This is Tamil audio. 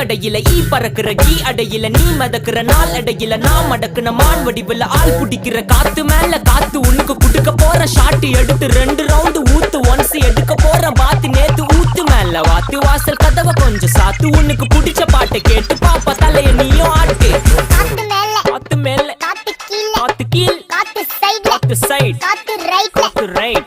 கடையில ஈ பறக்குற கீ அடையில நீ மதக்குற நாள் அடையில நான் மடக்குன மான் வடிவுல ஆள் புடிக்கிற காத்து மேல காத்து உனக்கு குடுக்க போற ஷாட்டு எடுத்து 2 ரவுண்டு ஊத்து ஒன்ஸ் எடுக்க போற பாத்து நேத்து ஊத்து மேல வாத்து வாசல் கதவை கொஞ்சம் சாத்து உனக்கு பிடிச்ச பாட்டை கேட்டு பாப்பா தலைய நீயும் ஆட்டு காத்து மேல காத்து கீழ காத்து சைடு காத்து ரைட்